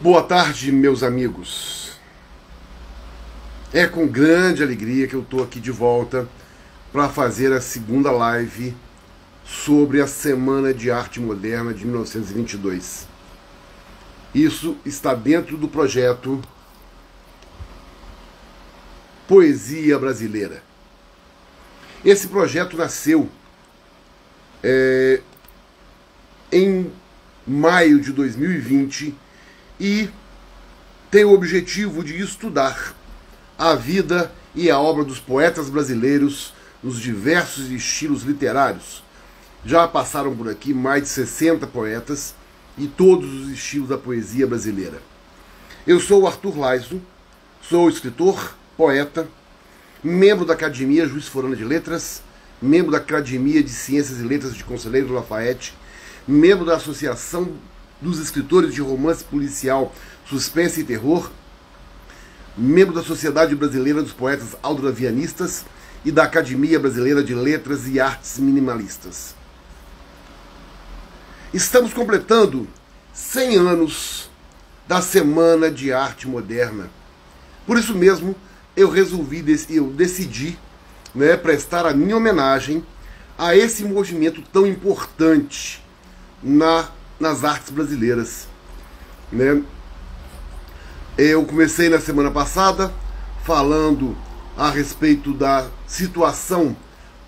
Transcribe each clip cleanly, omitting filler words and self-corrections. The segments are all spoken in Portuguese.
Boa tarde, meus amigos. É com grande alegria que eu estou aqui de volta para fazer a segunda live sobre a Semana de Arte Moderna de 1922. Isso está dentro do projeto Poesia Brasileira. Esse projeto nasceu em maio de 2020 e tem o objetivo de estudar a vida e a obra dos poetas brasileiros nos diversos estilos literários. Já passaram por aqui mais de 60 poetas e todos os estilos da poesia brasileira. Eu sou o Arthur Laiso, sou escritor, poeta, membro da Academia Juiz Forana de Letras, membro da Academia de Ciências e Letras de Conselheiro Lafayette, membro da Associação dos Escritores de Romance Policial, Suspense e Terror, membro da Sociedade Brasileira dos Poetas Aldravianistas e da Academia Brasileira de Letras e Artes Minimalistas. Estamos completando 100 anos da Semana de Arte Moderna. Por isso mesmo, eu decidi prestar a minha homenagem a esse movimento tão importante nas artes brasileiras. Eu comecei na semana passada falando a respeito da situação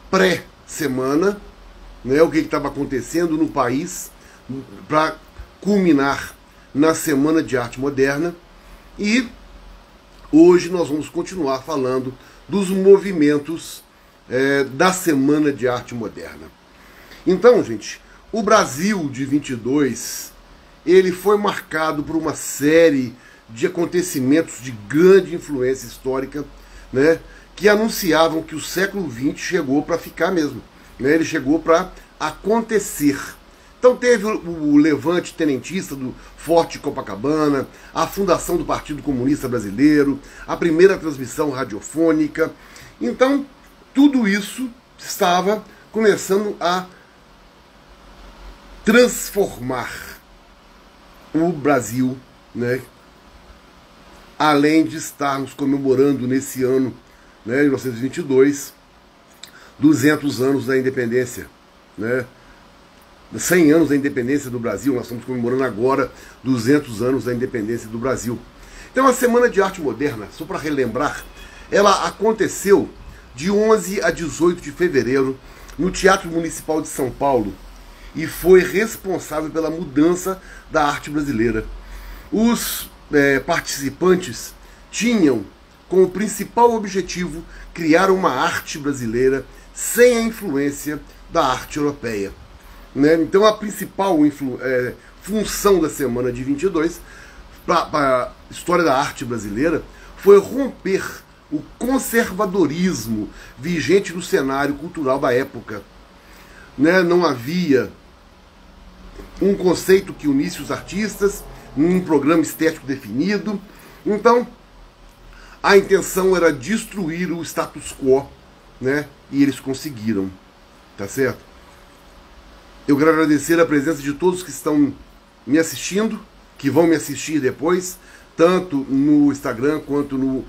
pré-semana, o que estava acontecendo no país para culminar na Semana de Arte Moderna, e hoje nós vamos continuar falando dos movimentos da Semana de Arte Moderna. Então, gente, o Brasil de 22, ele foi marcado por uma série de acontecimentos de grande influência histórica, que anunciavam que o século XX chegou para ficar mesmo. Ele chegou para acontecer. Então teve o levante tenentista do Forte Copacabana, a fundação do Partido Comunista Brasileiro, a primeira transmissão radiofônica. Então tudo isso estava começando a transformar o Brasil, além de estarmos comemorando nesse ano, 1922, 200 anos da independência, 100 anos da independência do Brasil. Nós estamos comemorando agora 200 anos da independência do Brasil. Então a Semana de Arte Moderna, só para relembrar, ela aconteceu de 11 a 18 de fevereiro no Teatro Municipal de São Paulo, e foi responsável pela mudança da arte brasileira. Os participantes tinham como principal objetivo criar uma arte brasileira sem a influência da arte europeia. Então a principal função da Semana de 22 para a história da arte brasileira foi romper o conservadorismo vigente no cenário cultural da época. Não havia um conceito que unisse os artistas, um programa estético definido. Então, a intenção era destruir o status quo, e eles conseguiram, tá certo? Eu quero agradecer a presença de todos que estão me assistindo, que vão me assistir depois, tanto no Instagram quanto no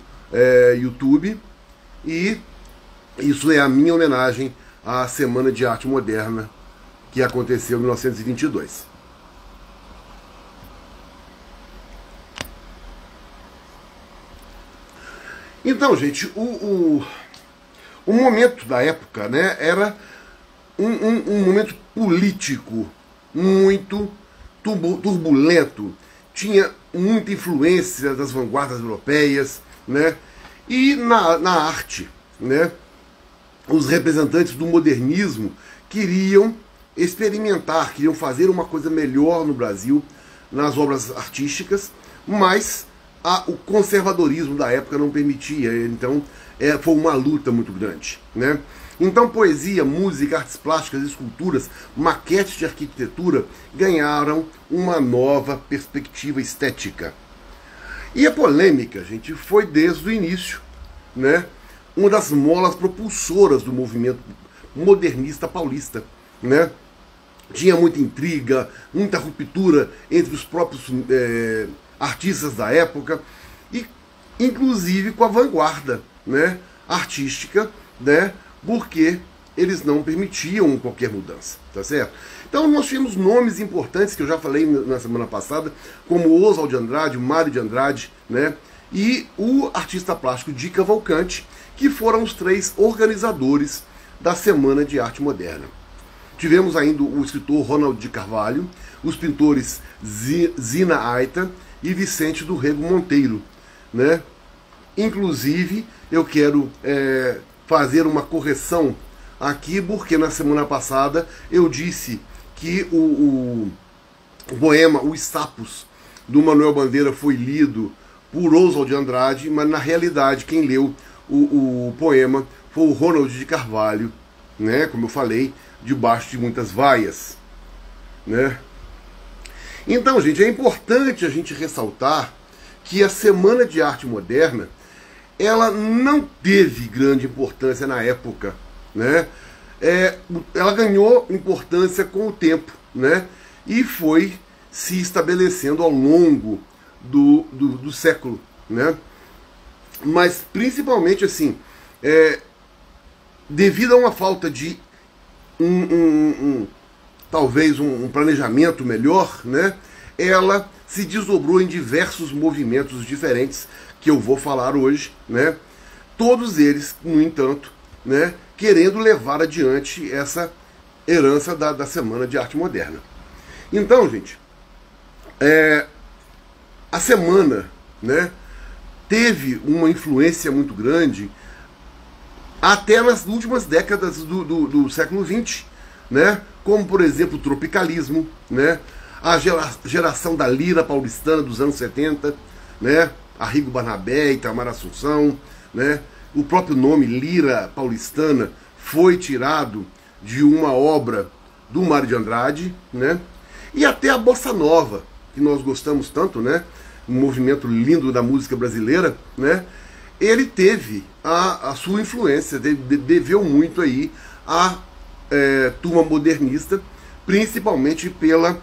YouTube, e isso é a minha homenagem à Semana de Arte Moderna, que aconteceu em 1922. Então, gente, o momento da época, era um momento político muito turbulento, tinha muita influência das vanguardas europeias, e na arte, os representantes do modernismo queriam experimentar, queriam fazer uma coisa melhor no Brasil nas obras artísticas, mas o conservadorismo da época não permitia. Então foi uma luta muito grande. Então poesia, música, artes plásticas, esculturas, maquetes de arquitetura ganharam uma nova perspectiva estética. E a polêmica, gente, foi desde o início, uma das molas propulsoras do movimento modernista paulista, Tinha muita intriga, muita ruptura entre os próprios artistas da época, e inclusive com a vanguarda, né, artística, né, porque eles não permitiam qualquer mudança, tá certo? Então nós tínhamos nomes importantes, que eu já falei na semana passada, como Oswald de Andrade, Mário de Andrade, né, e o artista plástico Di Cavalcanti, que foram os 3 organizadores da Semana de Arte Moderna. Tivemos ainda o escritor Ronald de Carvalho, os pintores Zina Aita e Vicente do Rego Monteiro, né? Inclusive, eu quero fazer uma correção aqui, porque na semana passada eu disse que o poema Os Sapos, do Manuel Bandeira, foi lido por Oswald de Andrade, mas na realidade quem leu o poema foi o Ronald de Carvalho, né? Como eu falei, debaixo de muitas vaias, né? Então, gente, é importante a gente ressaltar que a Semana de Arte Moderna, ela não teve grande importância na época, né? Ela ganhou importância com o tempo, né? E foi se estabelecendo ao longo do século, né? Mas principalmente assim, devido a uma falta de talvez um planejamento melhor, né? Ela se desdobrou em diversos movimentos diferentes que eu vou falar hoje, né? Todos eles, no entanto, né, querendo levar adiante essa herança da Semana de Arte Moderna. Então, gente, a semana, né, teve uma influência muito grande até nas últimas décadas do século XX, né? Como, por exemplo, o tropicalismo, né? A geração da lira paulistana dos anos 70, né? Arrigo Barnabé, Itamar Assunção, né? O próprio nome lira paulistana foi tirado de uma obra do Mário de Andrade, né? E até a bossa nova, que nós gostamos tanto, né? Um movimento lindo da música brasileira, né? Ele teve a sua influência, deveu muito aí à turma modernista, principalmente pela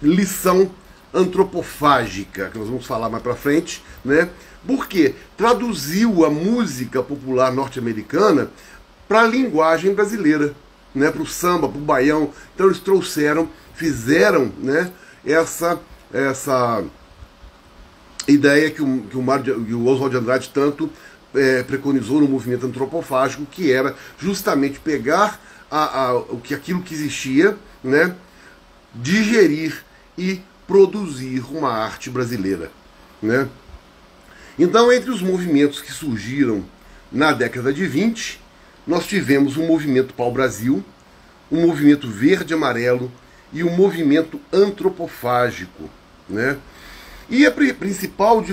lição antropofágica, que nós vamos falar mais pra frente, né? Porque traduziu a música popular norte-americana para a linguagem brasileira, né? Para o samba, para o baião. Então eles fizeram, né, essa ideia que o Oswald de Andrade tanto preconizou no movimento antropofágico, que era justamente pegar aquilo que existia, né, digerir e produzir uma arte brasileira, né? Então, entre os movimentos que surgiram na década de 20, nós tivemos o movimento Pau-Brasil, o movimento Verde-Amarelo e o movimento antropofágico, né? E a principal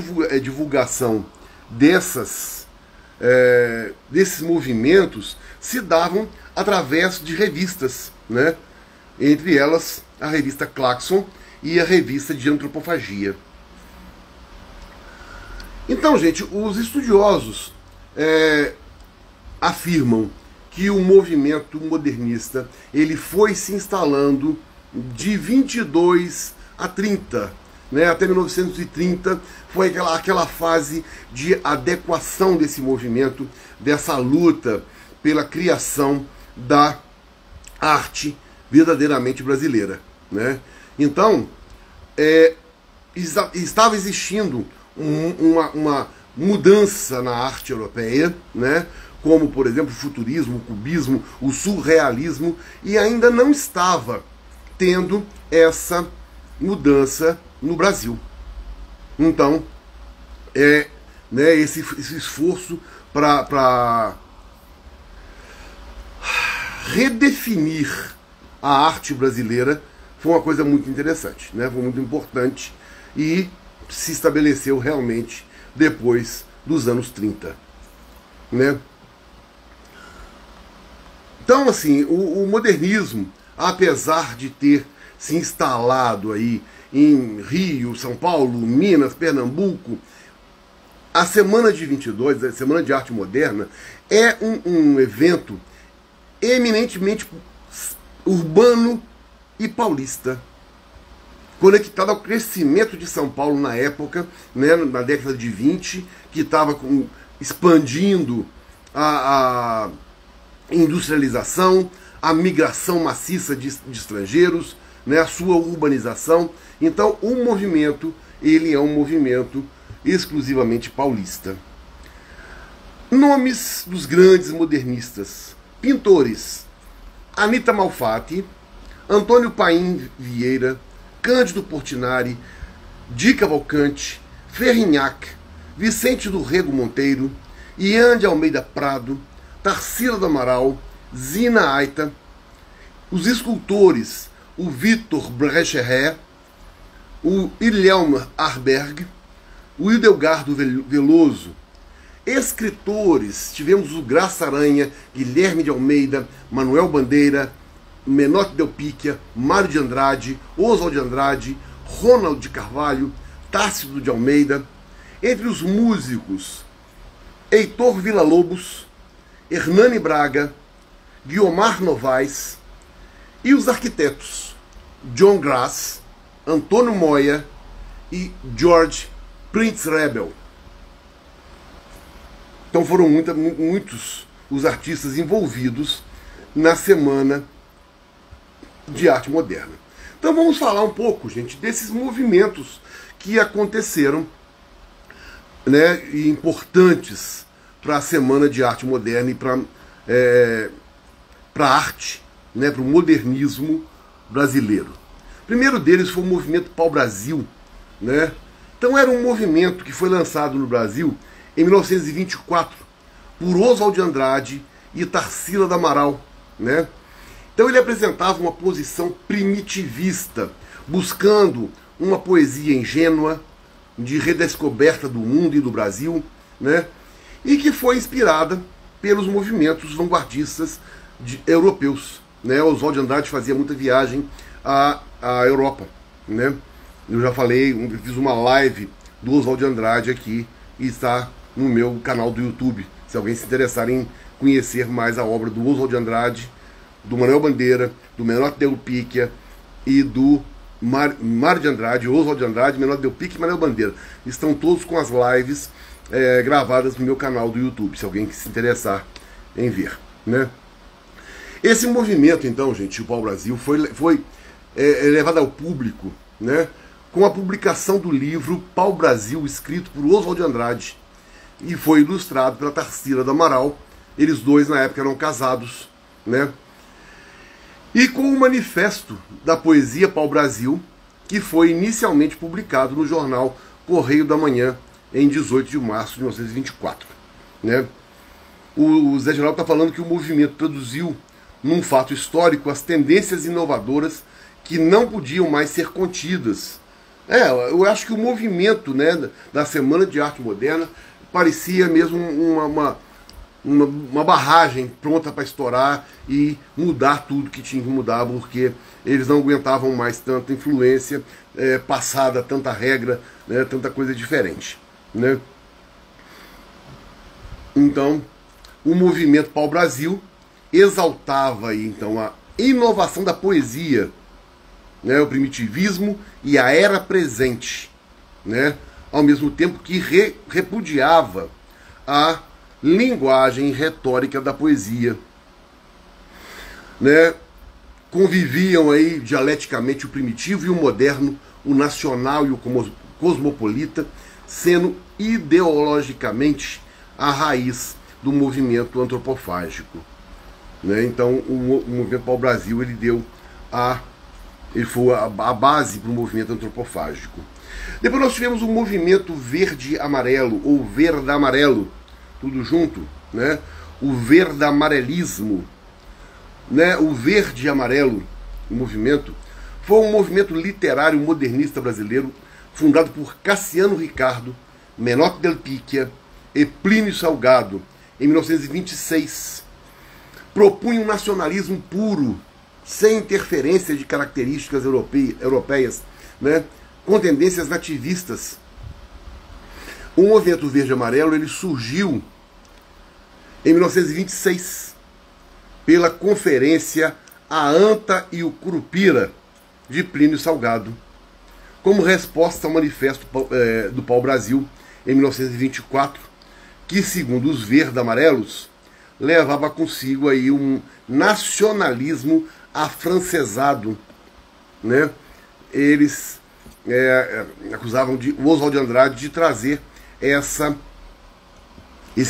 divulgação desses movimentos se davam através de revistas, né? Entre elas a revista Claxon e a revista de antropofagia. Então, gente, os estudiosos afirmam que o movimento modernista ele foi se instalando de 22 a 30, né, até 1930, foi aquela fase de adequação desse movimento, dessa luta pela criação da arte verdadeiramente brasileira, né? Então, estava existindo uma mudança na arte europeia, né? Como, por exemplo, o futurismo, o cubismo, o surrealismo, e ainda não estava tendo essa mudança no Brasil. Então, né, esse esforço para redefinir a arte brasileira foi uma coisa muito interessante, né? Foi muito importante e se estabeleceu realmente depois dos anos 30, né? Então, assim, o modernismo, apesar de ter se instalado aí em Rio, São Paulo, Minas, Pernambuco, a Semana de 22, a Semana de Arte Moderna, é um evento eminentemente urbano e paulista. conectado ao crescimento de São Paulo na época, né, na década de 20, que estava expandindo a industrialização, a migração maciça de estrangeiros, né, a sua urbanização. Então o movimento, ele é um movimento exclusivamente paulista. Nomes dos grandes modernistas: pintores: Anita Malfatti, Antônio Paim Vieira, Cândido Portinari, Di Cavalcante, Ferrinhac, Vicente do Rego Monteiro, Ian de Almeida Prado, Tarsila do Amaral, Zina Aita. Os escultores: o Vitor Brecherer, o Ilhelm Arberg, o Ildegardo Veloso. Escritores: tivemos o Graça Aranha, Guilherme de Almeida, Manuel Bandeira, Menotti Del Picchia, Mário de Andrade, Oswald de Andrade, Ronald de Carvalho, Tácito de Almeida. Entre os músicos: Heitor Villa-Lobos, Hernani Braga, Guiomar Novaes. E os arquitetos: John Grass, Antônio Moya e George Prince-Rebel. Então foram muitos os artistas envolvidos na Semana de Arte Moderna. Então vamos falar um pouco, gente, desses movimentos que aconteceram, né, e importantes para a Semana de Arte Moderna e para a arte, né, para o modernismo brasileiro. O primeiro deles foi o movimento Pau-Brasil, né? Então era um movimento que foi lançado no Brasil em 1924 por Oswald de Andrade e Tarsila do Amaral, né? Então ele apresentava uma posição primitivista, buscando uma poesia ingênua, de redescoberta do mundo e do Brasil, né? E que foi inspirada pelos movimentos vanguardistas europeus, né? Oswald de Andrade fazia muita viagem à Europa, né? Eu já falei, fiz uma live do Oswald de Andrade aqui e está no meu canal do YouTube, se alguém se interessar em conhecer mais a obra do Oswald de Andrade, do Manuel Bandeira, do Menotti Del Picchia e do Mário de Andrade, Oswald de Andrade, Menotti Del Picchia e Manuel Bandeira. Estão todos com as lives gravadas no meu canal do YouTube, se alguém se interessar em ver, né? Esse movimento, então, gente, o Pau-Brasil, foi levado ao público, né, com a publicação do livro Pau-Brasil, escrito por Oswald de Andrade, e foi ilustrado pela Tarsila do Amaral. Eles dois, na época, eram casados, né? E com o Manifesto da Poesia Pau-Brasil, que foi inicialmente publicado no jornal Correio da Manhã, em 18 de março de 1924, né? O Zé Geraldo está falando que o movimento traduziu num fato histórico as tendências inovadoras que não podiam mais ser contidas. Eu acho que o movimento, né, da Semana de Arte Moderna parecia mesmo uma barragem pronta para estourar e mudar tudo que tinha que mudar, porque eles não aguentavam mais tanta influência passada, tanta regra, né, tanta coisa diferente, né? Então, o movimento Pau-Brasil exaltava aí, então, a inovação da poesia, né, o primitivismo e a era presente, né, ao mesmo tempo que repudiava a linguagem retórica da poesia, né? Conviviam aí dialeticamente o primitivo e o moderno, o nacional e o cosmopolita, sendo ideologicamente a raiz do movimento antropofágico, né? Então o movimento Pau-Brasil, ele foi a base para o movimento antropofágico. Depois nós tivemos o movimento verde-amarelo, ou verde-amarelo, tudo junto, né? O verde-amarelismo, né? O verde-amarelo, o movimento, foi um movimento literário modernista brasileiro, fundado por Cassiano Ricardo, Menotti Del Picchia e Plínio Salgado, em 1926. Propunha um nacionalismo puro, sem interferência de características europeias, né, com tendências nativistas. O movimento verde-amarelo, ele surgiu em 1926 pela conferência A Anta e o Curupira, de Plínio Salgado. como resposta ao manifesto do Pau-Brasil em 1924, que, segundo os verde-amarelos, levava consigo aí um nacionalismo afrancesado, né? Eles acusavam o Oswald de Andrade de trazer esse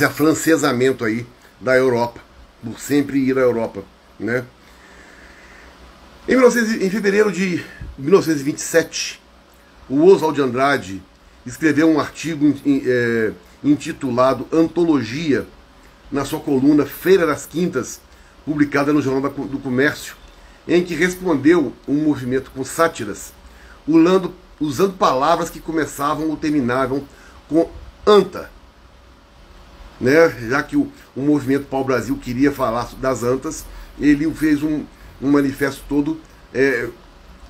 afrancesamento aí da Europa, por sempre ir à Europa, né? Em fevereiro de 1927, o Oswald de Andrade escreveu um artigo intitulado Antologia, na sua coluna Feira das Quintas, publicada no Jornal do Comércio, em que respondeu um movimento com sátiras, usando palavras que começavam ou terminavam com anta, né? Já que o movimento Pau-Brasil queria falar das antas, ele fez um manifesto todo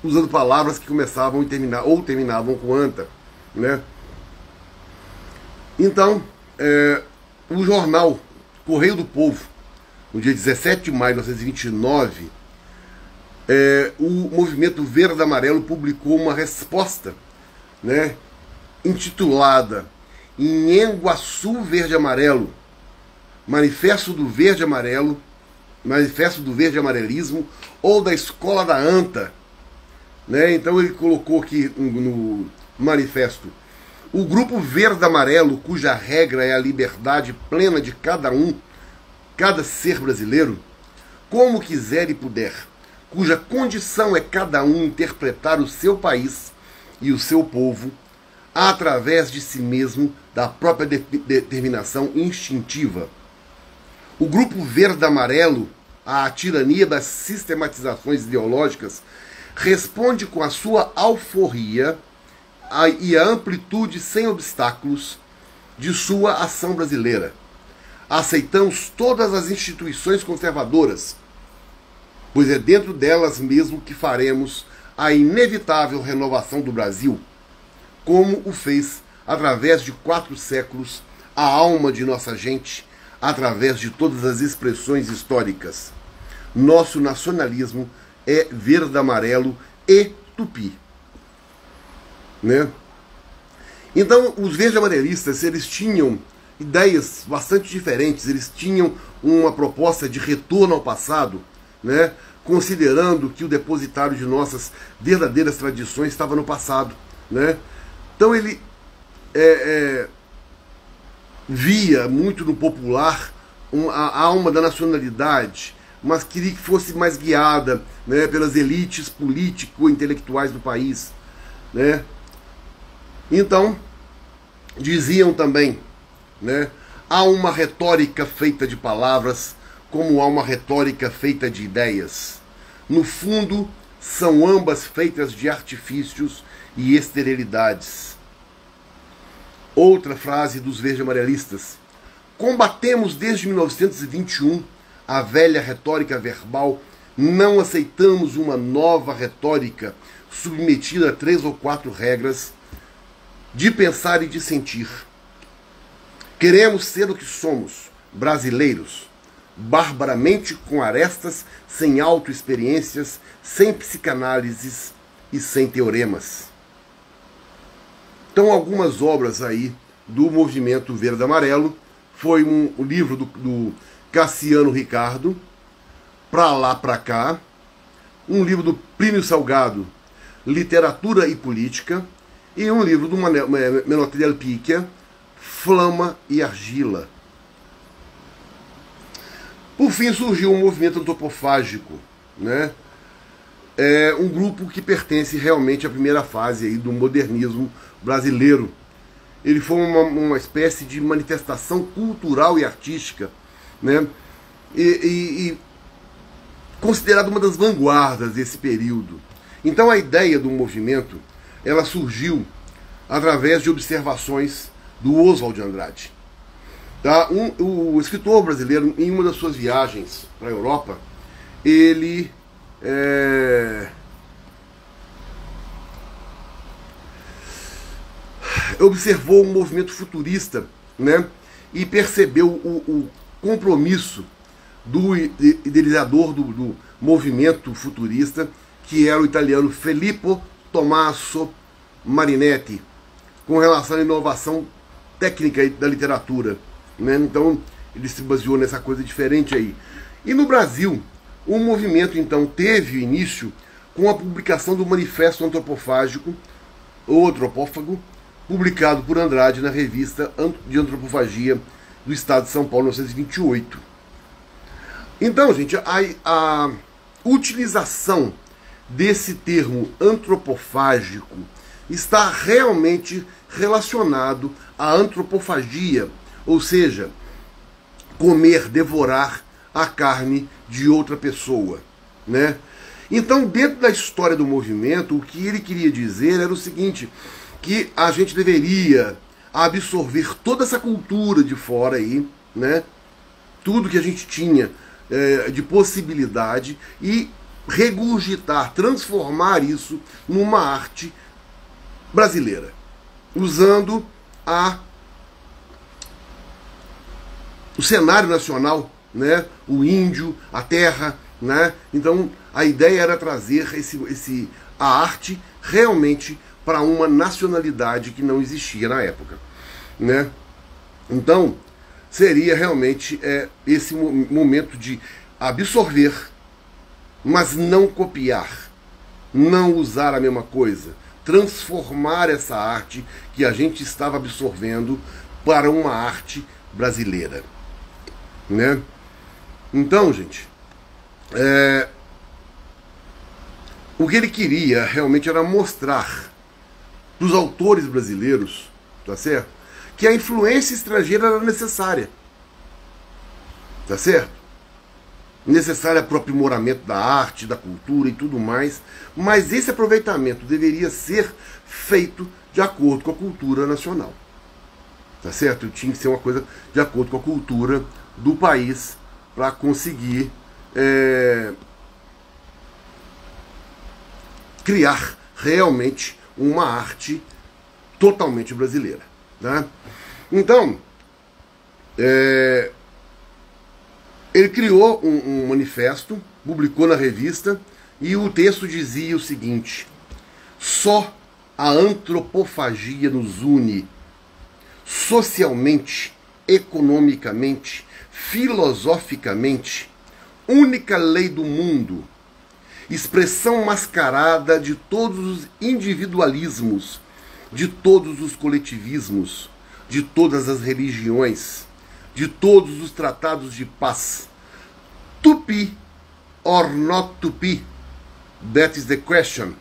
usando palavras que começavam ou terminavam com anta, né? Então, o jornal Correio do Povo, no dia 17 de maio de 1929, o movimento verde-amarelo publicou uma resposta, né, intitulada Inhanguaçu Verde-Amarelo, Manifesto do Verde-Amarelo, Manifesto do Verde-Amarelismo ou da Escola da Anta, né? Então ele colocou aqui no manifesto: o grupo verde-amarelo, cuja regra é a liberdade plena de cada ser brasileiro, como quiser e puder, cuja condição é cada um interpretar o seu país e o seu povo através de si mesmo, da própria determinação instintiva. O grupo verde-amarelo, à tirania das sistematizações ideológicas, responde com a sua alforria e a amplitude sem obstáculos de sua ação brasileira. Aceitamos todas as instituições conservadoras, pois é dentro delas mesmo que faremos a inevitável renovação do Brasil, como o fez, através de 4 séculos, a alma de nossa gente, através de todas as expressões históricas. Nosso nacionalismo é verde-amarelo e tupi, né? Então, os verde-amarelistas, eles tinham ideias bastante diferentes, eles tinham uma proposta de retorno ao passado, né? Considerando que o depositário de nossas verdadeiras tradições estava no passado, né? Então ele via muito no popular a alma da nacionalidade, mas queria que fosse mais guiada, né, pelas elites político-intelectuais do país, né? Então, diziam também, né, há uma retórica feita de palavras, como há uma retórica feita de ideias. No fundo, são ambas feitas de artifícios e esterilidades. Outra frase dos verde-amarelistas: combatemos desde 1921 a velha retórica verbal, não aceitamos uma nova retórica submetida a 3 ou 4 regras de pensar e de sentir. Queremos ser o que somos, brasileiros, barbaramente com arestas, sem autoexperiências, sem psicanálises e sem teoremas. Então, algumas obras aí do movimento verde-amarelo foi o livro do Cassiano Ricardo, Pra Lá Pra Cá, um livro do Plínio Salgado, Literatura e Política, e um livro do Menotti Picchia, Flama e Argila. Por fim, surgiu um movimento antropofágico, né? Um grupo que pertence realmente à primeira fase aí do modernismo brasileiro. Ele foi uma espécie de manifestação cultural e artística, né? E considerado uma das vanguardas desse período. Então a ideia do movimento, ela surgiu através de observações do Oswald de Andrade. Tá? O escritor brasileiro, em uma das suas viagens para a Europa, ele observou um movimento futurista, né? E percebeu o compromisso do idealizador do movimento futurista, que era o italiano Filippo Tommaso Marinetti com relação à inovação técnica da literatura, né? Então ele se baseou nessa coisa diferente aí. E no Brasil, o movimento então teve início com a publicação do Manifesto Antropofágico, ou Antropófago, publicado por Andrade na Revista de Antropofagia do Estado de São Paulo, em 1928. Então, gente, a utilização desse termo antropofágico está realmente relacionado à antropofagia, ou seja, comer, devorar a carne de outra pessoa, né? Então, dentro da história do movimento, o que ele queria dizer era o seguinte, que a gente deveria absorver toda essa cultura de fora aí, né? Tudo que a gente tinha de possibilidade e regurgitar, transformar isso numa arte brasileira, usando o cenário nacional, né? O índio, a terra, né? Então a ideia era trazer a arte realmente para uma nacionalidade que não existia na época, né? Então seria realmente esse momento de absorver, mas não copiar, não usar a mesma coisa, transformar essa arte que a gente estava absorvendo para uma arte brasileira, né? Então, gente, o que ele queria realmente era mostrar para os autores brasileiros, tá certo? Que a influência estrangeira era necessária, tá certo? Necessária para o aprimoramento da arte, da cultura e tudo mais, mas esse aproveitamento deveria ser feito de acordo com a cultura nacional, tá certo? Tinha que ser uma coisa de acordo com a cultura do país para conseguir criar realmente uma arte totalmente brasileira, né? Então, ele criou um manifesto, publicou na revista, e o texto dizia o seguinte: só a antropofagia nos une, socialmente, economicamente, filosoficamente, única lei do mundo, expressão mascarada de todos os individualismos, de todos os coletivismos, de todas as religiões, de todos os tratados de paz. To be or not to be, that is the question.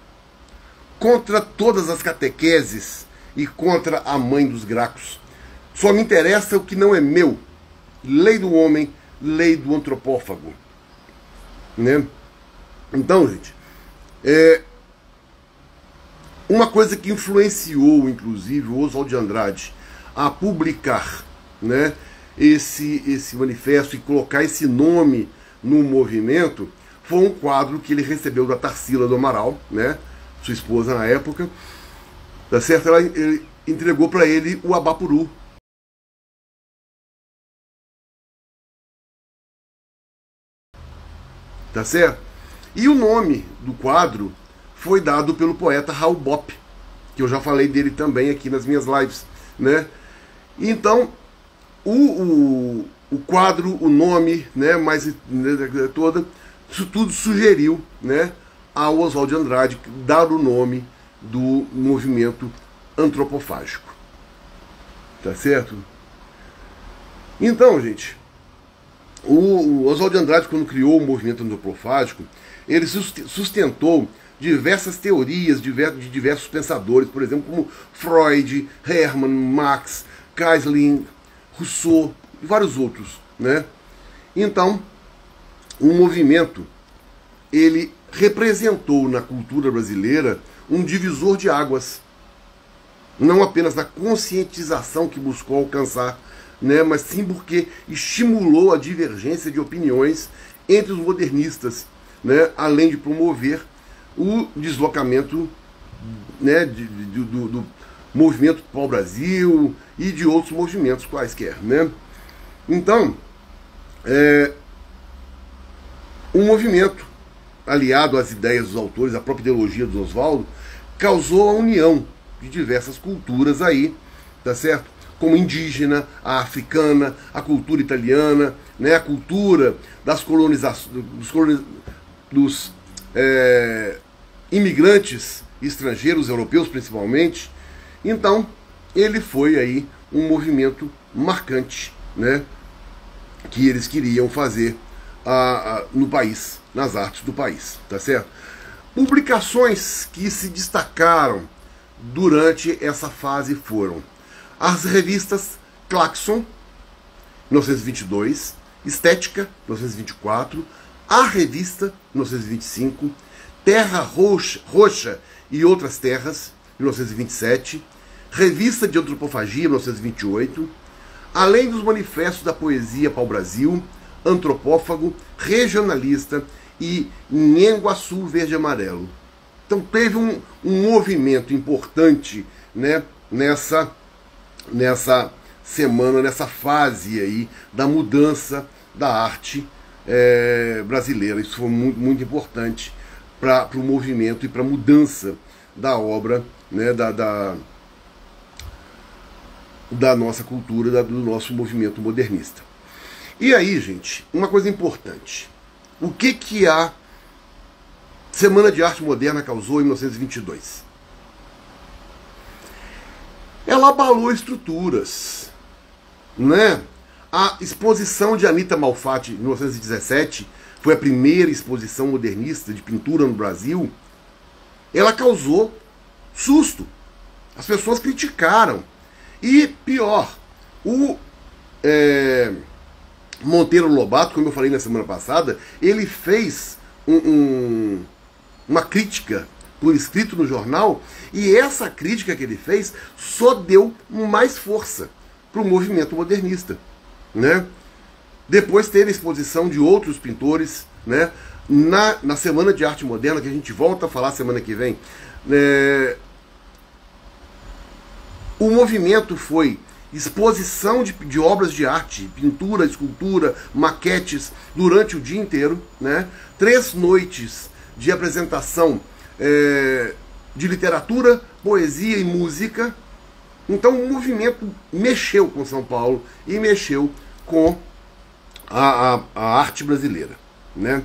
Contra todas as catequeses e contra a mãe dos gracos. Só me interessa o que não é meu. Lei do homem, lei do antropófago, né? Então, gente, uma coisa que influenciou, inclusive, o Oswald de Andrade a publicar, né, esse manifesto e colocar esse nome no movimento foi um quadro que ele recebeu da Tarsila do Amaral, né, sua esposa na época, tá certo? Ele entregou para ele o Abapuru. Tá certo? E o nome do quadro foi dado pelo poeta Raul Bopp, que eu já falei dele também aqui nas minhas lives, né? Então, o quadro, o nome, né, mais toda, isso tudo sugeriu, né, ao Oswald de Andrade dar o nome do movimento antropofágico. Tá certo? Então, gente, o Oswald de Andrade, quando criou o movimento antropofágico, ele sustentou diversas teorias de diversos pensadores, por exemplo, como Freud, Hermann, Marx, Keyserlin, Rousseau e vários outros, né? Então, o movimento, ele representou na cultura brasileira um divisor de águas, não apenas na conscientização que buscou alcançar, né, mas sim porque estimulou a divergência de opiniões entre os modernistas, né, além de promover o deslocamento, né, do movimento pau-brasil e de outros movimentos quaisquer, né? Então, o movimento, aliado às ideias dos autores, à própria ideologia do Oswaldo, causou a união de diversas culturas aí, tá certo? Como indígena, a africana, a cultura italiana, né? A cultura das colonizações, dos imigrantes estrangeiros, europeus principalmente. Então, ele foi aí um movimento marcante, né? Que eles queriam fazer no país, nas artes do país, tá certo? Publicações que se destacaram durante essa fase foram as revistas Claxon, 1922, Estética, 1924, a Revista, 1925, Terra Roxa e Outras Terras, 1927, Revista de Antropofagia, 1928, além dos manifestos da poesia pau-brasil, Antropófago, Regionalista e Nhenguaçu Verde e Amarelo. Então teve um movimento importante, né, nessa semana, nessa fase aí da mudança da arte brasileira. Isso foi muito, muito importante para o movimento e para a mudança da obra, né, da nossa cultura, do nosso movimento modernista. E aí, gente, uma coisa importante. O que a Semana de Arte Moderna causou em 1922? Ela abalou estruturas, né? A exposição de Anita Malfatti, em 1917, foi a primeira exposição modernista de pintura no Brasil. Ela causou susto. As pessoas criticaram. E pior, o Monteiro Lobato, como eu falei na semana passada, ele fez uma crítica por escrito no jornal, e essa crítica que ele fez só deu mais força para o movimento modernista, né? Depois teve a exposição de outros pintores, né? Na Semana de Arte Moderna, que a gente volta a falar semana que vem, o movimento foi exposição de obras de arte, pintura, escultura, maquetes durante o dia inteiro, né? 3 noites de apresentação de literatura, poesia e música. Então o movimento mexeu com São Paulo e mexeu com a arte brasileira, né?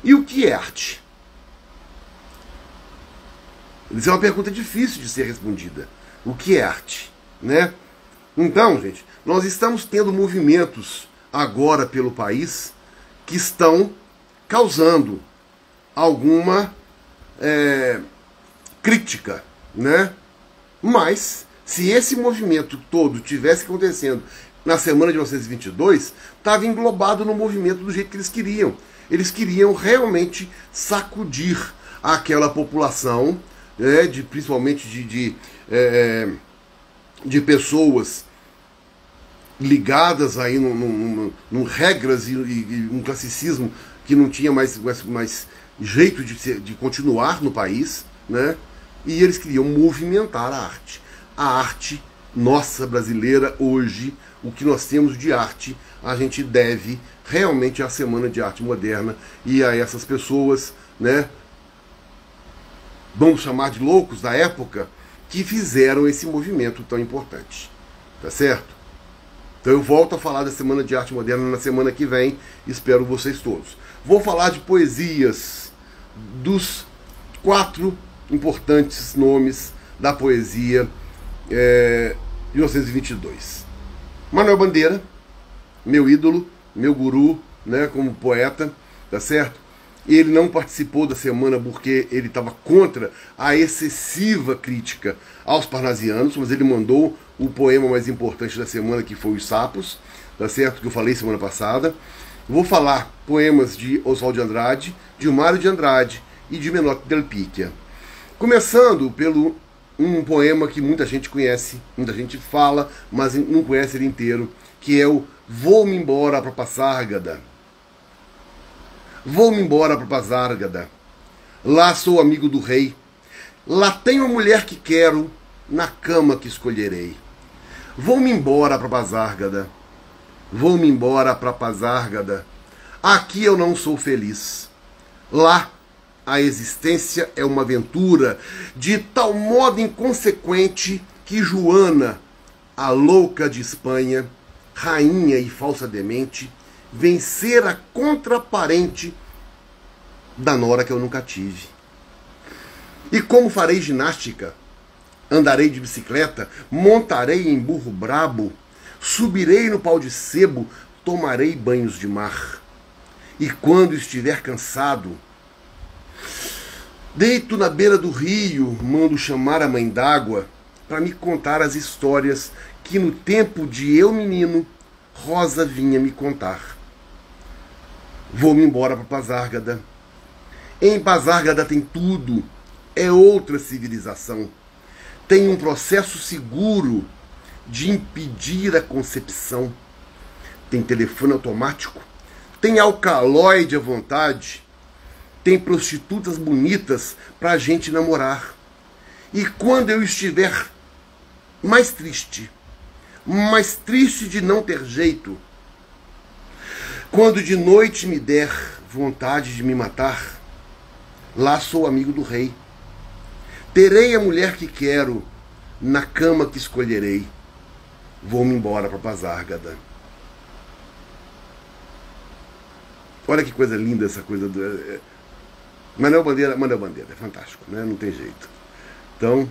E o que é arte? Isso é uma pergunta difícil de ser respondida. O que é arte, né? Então, gente, nós estamos tendo movimentos agora pelo país que estão causando alguma crítica, né? Mas, se esse movimento todo tivesse acontecendo na semana de 1922, estava englobado no movimento do jeito que eles queriam. Eles queriam realmente sacudir aquela população, principalmente de pessoas ligadas aí num regras e um classicismo que não tinha mais jeito de continuar no país, né? E eles queriam movimentar a arte. A arte nossa brasileira hoje, o que nós temos de arte, a gente deve realmente à Semana de Arte Moderna e a essas pessoas, né? Vamos chamar de loucos da época, que fizeram esse movimento tão importante. Tá certo? Então eu volto a falar da Semana de Arte Moderna na semana que vem. Espero vocês todos. Vou falar de poesias dos 4 importantes nomes da poesia de 1922. Manuel Bandeira, meu ídolo, meu guru, né, como poeta, tá certo? Ele não participou da semana porque ele estava contra a excessiva crítica aos parnasianos, mas ele mandou o poema mais importante da semana, que foi Os Sapos, tá certo? Que eu falei semana passada. Vou falar poemas de Oswald de Andrade, de Mário de Andrade e de Menotti del Picchia. Começando pelo um poema que muita gente conhece, muita gente fala, mas não conhece ele inteiro, que é o Vou-me embora para Passárgada. Vou-me embora para Passárgada. Lá sou amigo do rei. Lá tenho a mulher que quero, na cama que escolherei. Vou-me embora para Passárgada. Vou-me embora para Passárgada. Aqui eu não sou feliz. Lá A existência é uma aventura de tal modo inconsequente que Joana, a louca de Espanha, rainha e falsa demente, vencer a contraparente da nora que eu nunca tive. E como farei ginástica, andarei de bicicleta, montarei em burro brabo, subirei no pau de sebo, tomarei banhos de mar. E quando estiver cansado, deito na beira do rio, mando chamar a mãe d'água para me contar as histórias que no tempo de eu menino, Rosa vinha me contar. Vou-me embora para Pasárgada. Em Pasárgada tem tudo, é outra civilização. Tem um processo seguro de impedir a concepção. Tem telefone automático, tem alcaloide à vontade, tem prostitutas bonitas para a gente namorar. E quando eu estiver mais triste de não ter jeito, quando de noite me der vontade de me matar, lá sou amigo do rei. Terei a mulher que quero, na cama que escolherei. Vou-me embora para Pasárgada. Olha que coisa linda essa coisa do... Manuel Bandeira, é fantástico, né? Não tem jeito. Então,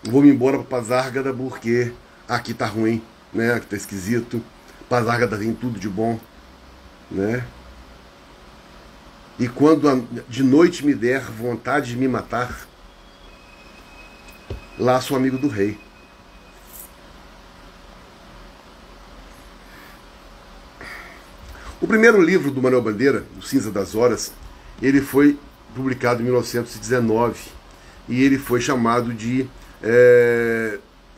vou-me embora para Pasárgada porque aqui tá ruim, né? Aqui tá esquisito. Pasárgada tem tudo de bom, né? E quando de noite me der vontade de me matar, lá sou amigo do rei. O primeiro livro do Manuel Bandeira, O Cinza das Horas, ele foi publicado em 1919 e ele foi chamado de,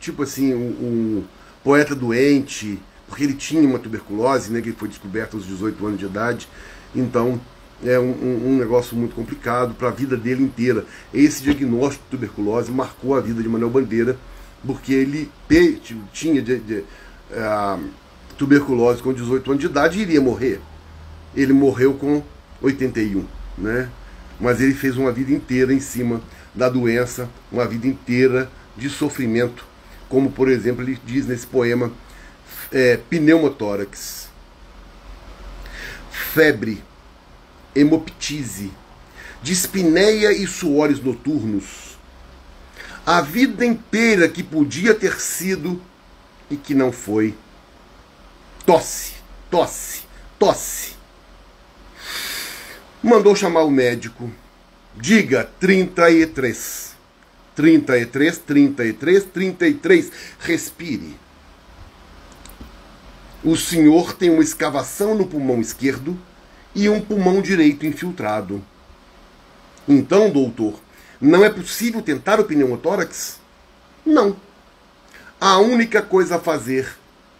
tipo assim, um poeta doente, porque ele tinha uma tuberculose, né, que foi descoberta aos 18 anos de idade. Então, é um negócio muito complicado para a vida dele inteira. Esse diagnóstico de tuberculose marcou a vida de Manuel Bandeira, porque ele tinha tuberculose com 18 anos de idade e iria morrer. Ele morreu com 81, né? Mas ele fez uma vida inteira em cima da doença, uma vida inteira de sofrimento, como, por exemplo, ele diz nesse poema, pneumotórax, febre, hemoptise, dispneia e suores noturnos. A vida inteira que podia ter sido e que não foi. Tosse, tosse, tosse. Mandou chamar o médico. Diga 33. 33, 33, 33. Respire. O senhor tem uma escavação no pulmão esquerdo e um pulmão direito infiltrado. Então, doutor, não é possível tentar o pneumotórax? Não. A única coisa a fazer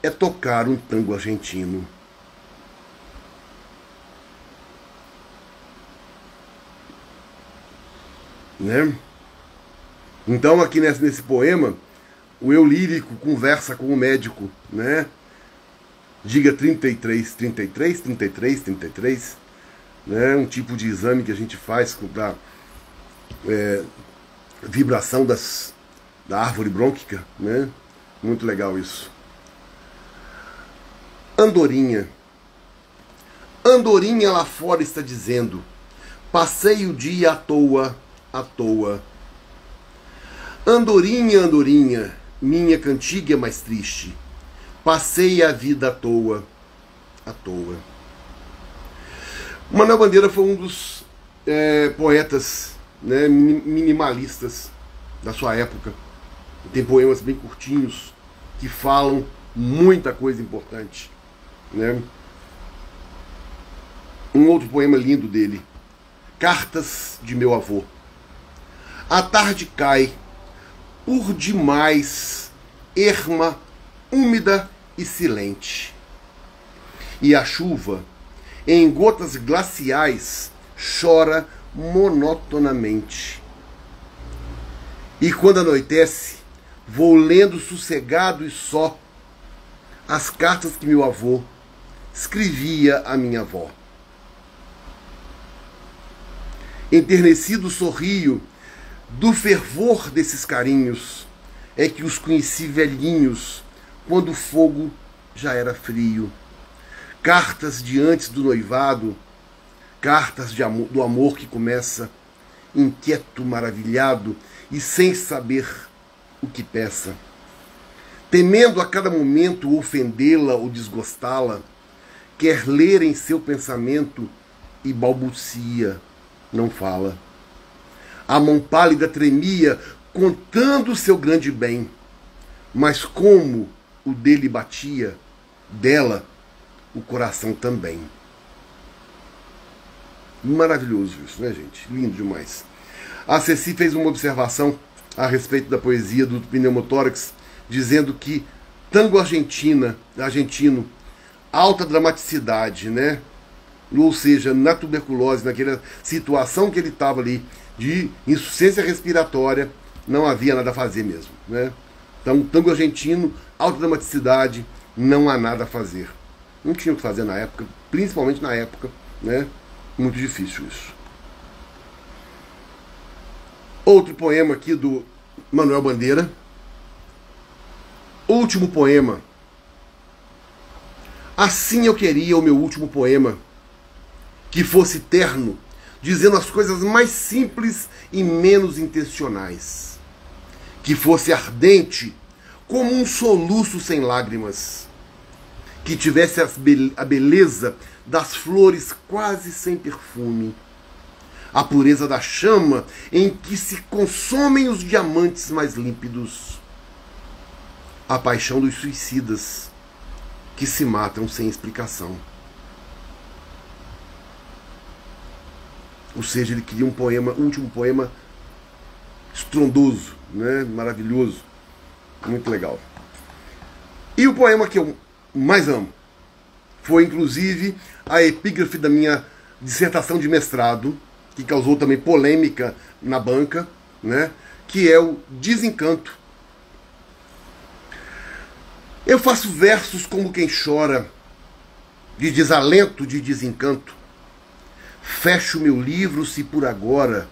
é tocar um tango argentino. Né? Então, aqui nesse poema, o eu lírico conversa com o médico, né? Diga 33, 33, 33, 33, né? Um tipo de exame que a gente faz para vibração da árvore brônquica, né? Muito legal isso. Andorinha. Andorinha lá fora está dizendo: passei o dia à toa, à toa. Andorinha, andorinha, minha cantiga mais triste, passei a vida à toa, à toa. Manuel Bandeira foi um dos poetas, né, minimalistas da sua época. Tem poemas bem curtinhos que falam muita coisa importante, né? Um outro poema lindo dele, Cartas de Meu Avô. A tarde cai, por demais, erma, úmida e silente. E a chuva, em gotas glaciais, chora monotonamente. E quando anoitece, vou lendo sossegado e só as cartas que meu avô escrevia à minha avó. Enternecido sorrio do fervor desses carinhos, é que os conheci velhinhos, quando o fogo já era frio. Cartas de antes do noivado, cartas do amor que começa, inquieto, maravilhado e sem saber o que peça. Temendo a cada momento ofendê-la ou desgostá-la, quer ler em seu pensamento e balbucia, não fala. A mão pálida tremia, contando seu grande bem, mas como o dele batia, dela o coração também. Maravilhoso isso, né, gente? Lindo demais. A Ceci fez uma observação a respeito da poesia do Pneumotórax, dizendo que tango argentino, alta dramaticidade, né? Ou seja, na tuberculose, naquela situação que ele estava ali de insuficiência respiratória, não havia nada a fazer mesmo, né? Então, tango argentino, alta dramaticidade, não há nada a fazer. Não tinha o que fazer na época, principalmente na época, né? Muito difícil isso. Outro poema aqui do Manuel Bandeira. Último poema. Assim eu queria o meu último poema, que fosse terno, dizendo as coisas mais simples e menos intencionais. Que fosse ardente, como um soluço sem lágrimas. Que tivesse a beleza das flores quase sem perfume. A pureza da chama em que se consomem os diamantes mais límpidos. A paixão dos suicidas que se matam sem explicação. Ou seja, ele queria um poema, último poema estrondoso, né? Maravilhoso, muito legal. E o poema que eu mais amo foi, inclusive, a epígrafe da minha dissertação de mestrado, que causou também polêmica na banca, né? Que é o Desencanto. Eu faço versos como quem chora, de desalento, de desencanto. Fecho meu livro se por agora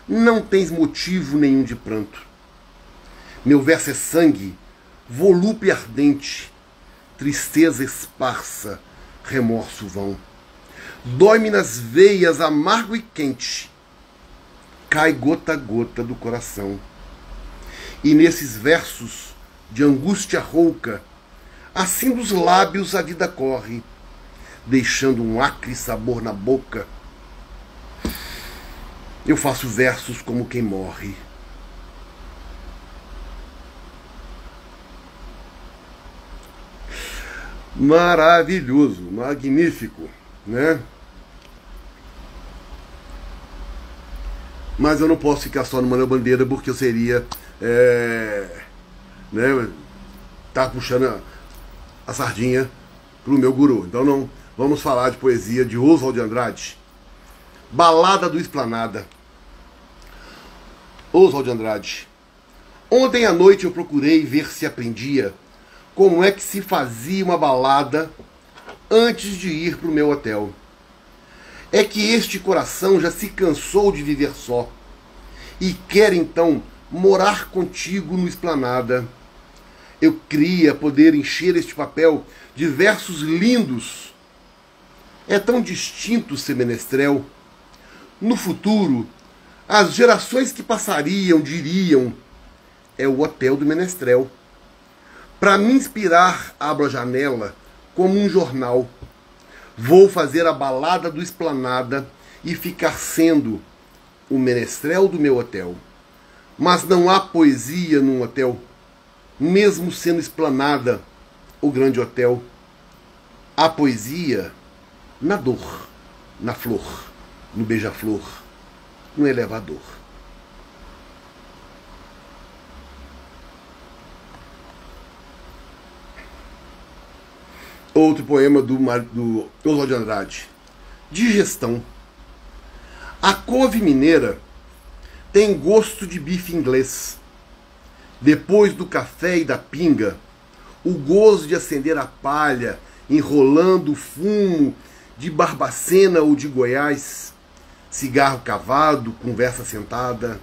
não tens motivo nenhum de pranto. Meu verso é sangue, volúpia ardente, tristeza esparsa, remorso vão. Dói-me nas veias, amargo e quente, cai gota a gota do coração. E nesses versos de angústia rouca, assim dos lábios a vida corre, deixando um acre sabor na boca. Eu faço versos como quem morre. Maravilhoso, magnífico, né? Mas eu não posso ficar só no Manuel Bandeira, porque eu seria né, tá puxando a sardinha pro meu guru. Então não vamos falar de poesia de Oswald de Andrade. Balada do Esplanada. Oswald de Andrade. Ontem à noite eu procurei ver se aprendia como é que se fazia uma balada antes de ir pro meu hotel. É que este coração já se cansou de viver só e quer então morar contigo no Esplanada. Eu queria poder encher este papel de versos lindos. É tão distinto ser menestrel. No futuro, as gerações que passariam diriam: é o hotel do menestrel. Para me inspirar, abro a janela como um jornal. Vou fazer a balada do Esplanada e ficar sendo o menestrel do meu hotel. Mas não há poesia num hotel, mesmo sendo Esplanada o grande hotel. Há poesia na dor, na flor, no beija-flor, no elevador. Outro poema do Oswald de Andrade. Digestão. A couve mineira tem gosto de bife inglês. Depois do café e da pinga, o gozo de acender a palha, enrolando o fumo de Barbacena ou de Goiás, cigarro cavado, conversa sentada.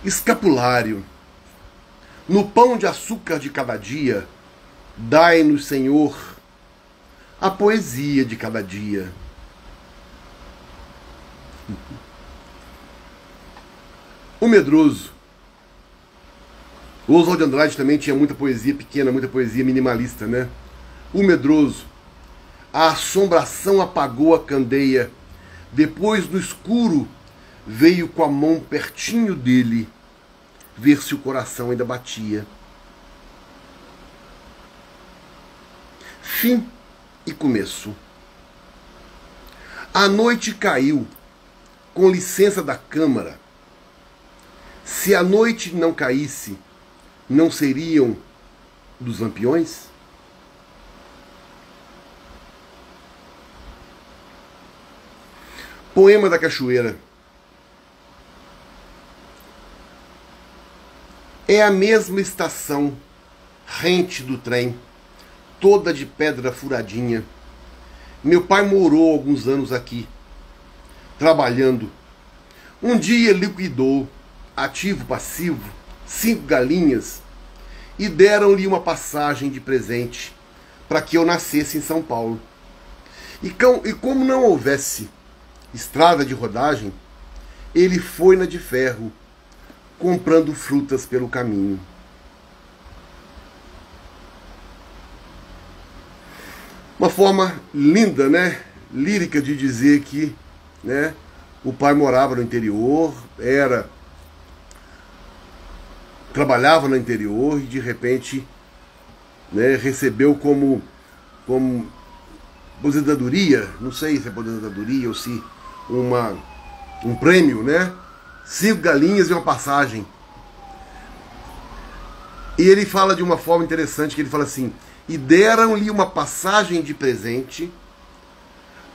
Escapulário. No pão de açúcar de cada dia, dai-nos, Senhor, a poesia de cada dia. O medroso. O Oswald de Andrade também tinha muita poesia pequena, muita poesia minimalista, né? O medroso. A assombração apagou a candeia. Depois, no escuro, veio com a mão pertinho dele, ver se o coração ainda batia. Fim e começo. A noite caiu, com licença da Câmara. Se a noite não caísse, não seriam dos Lampiões? Poema da Cachoeira. É a mesma estação, rente do trem, toda de pedra furadinha. Meu pai morou alguns anos aqui, trabalhando. Um dia liquidou, ativo passivo, 5 galinhas e deram-lhe uma passagem de presente para que eu nascesse em São Paulo. E como não houvesse estrada de rodagem, ele foi na de ferro, comprando frutas pelo caminho. Uma forma linda, né, lírica de dizer que, né, o pai morava no interior, trabalhava no interior e de repente, né, recebeu como aposentadoria, não sei se é aposentadoria ou se um prêmio, né, 5 galinhas e uma passagem. E ele fala de uma forma interessante, que ele fala assim: e deram-lhe uma passagem de presente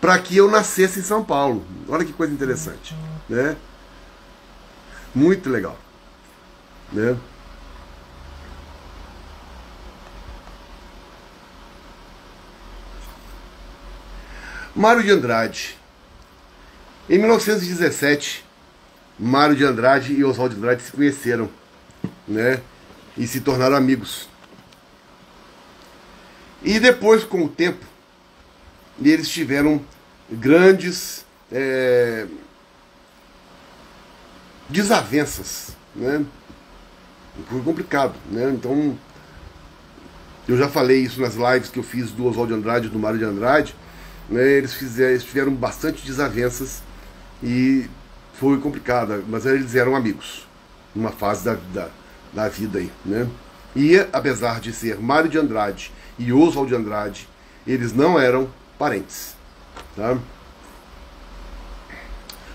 para que eu nascesse em São Paulo. Olha que coisa interessante, né? Muito legal, né? Mário de Andrade. Em 1917, Mário de Andrade e Oswald de Andrade se conheceram, né? E se tornaram amigos. E depois, com o tempo, eles tiveram grandes desavenças, né? Foi complicado, né? Então, eu já falei isso nas lives que eu fiz do Oswald de Andrade e do Mário de Andrade, né? Eles tiveram bastante desavenças e foi complicado, mas eles eram amigos numa fase da vida aí, né? E apesar de ser Mário de Andrade e Oswald de Andrade, eles não eram parentes, tá?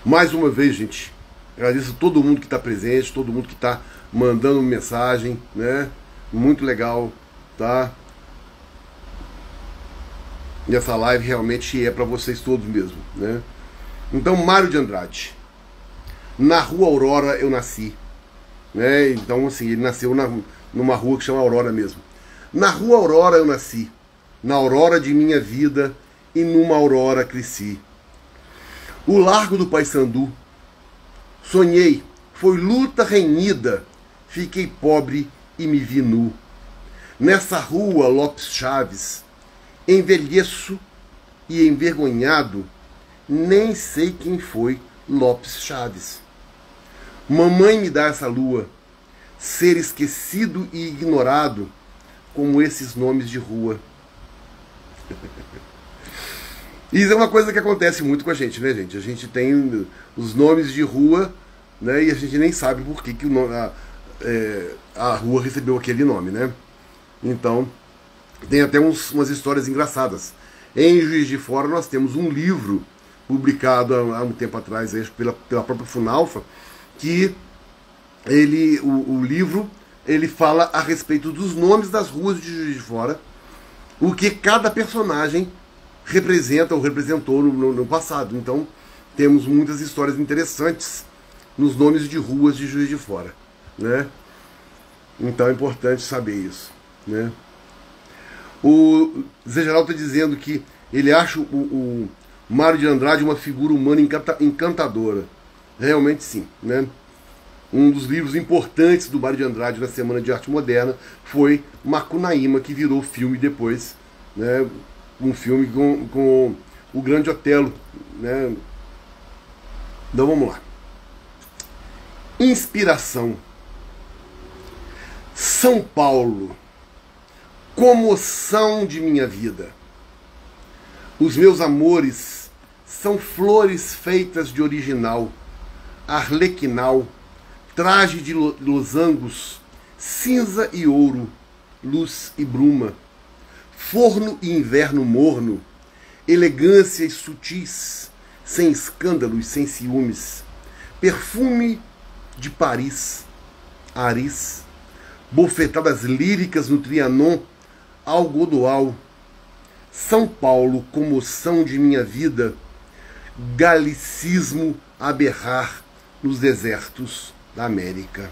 Mais uma vez, gente, agradeço a todo mundo que está presente, todo mundo que está mandando mensagem, né? Muito legal, tá? E essa live realmente é para vocês todos mesmo, né? Então, Mário de Andrade. Na Rua Aurora eu nasci, né? Então, assim, ele nasceu numa rua que chama Aurora mesmo. Na Rua Aurora eu nasci, na aurora de minha vida, e numa aurora cresci. O Largo do Paissandu, sonhei, foi luta renhida, fiquei pobre e me vi nu. Nessa rua Lopes Chaves, envelheço e envergonhado, nem sei quem foi Lopes Chaves. Mamãe me dá essa lua, ser esquecido e ignorado, como esses nomes de rua. Isso é uma coisa que acontece muito com a gente, né, gente? A gente tem os nomes de rua, né, e a gente nem sabe por que a rua recebeu aquele nome, né? Então, tem até umas histórias engraçadas. Em Juiz de Fora nós temos um livro publicado há um tempo atrás aí, pela própria Funalfa, que o livro ele fala a respeito dos nomes das ruas de Juiz de Fora, o que cada personagem representa ou representou no passado. Então temos muitas histórias interessantes nos nomes de ruas de Juiz de Fora, né? Então é importante saber isso, né? O Zé Geraldo está dizendo que Ele acha o Mário de Andrade uma figura humana encantadora. Realmente sim, né? Um dos livros importantes do Mário de Andrade na Semana de Arte Moderna foi Macunaíma, que virou filme depois, né? Um filme com o Grande Otelo, né? Então vamos lá. Inspiração. São Paulo, comoção de minha vida. Os meus amores são flores feitas de original, arlequinal, traje de losangos, cinza e ouro, luz e bruma, forno e inverno morno, elegâncias sutis, sem escândalos, sem ciúmes, perfume de Paris, Aris, bofetadas líricas no Trianon, Algodoal, São Paulo, comoção de minha vida, galicismo a berrar nos desertos da América.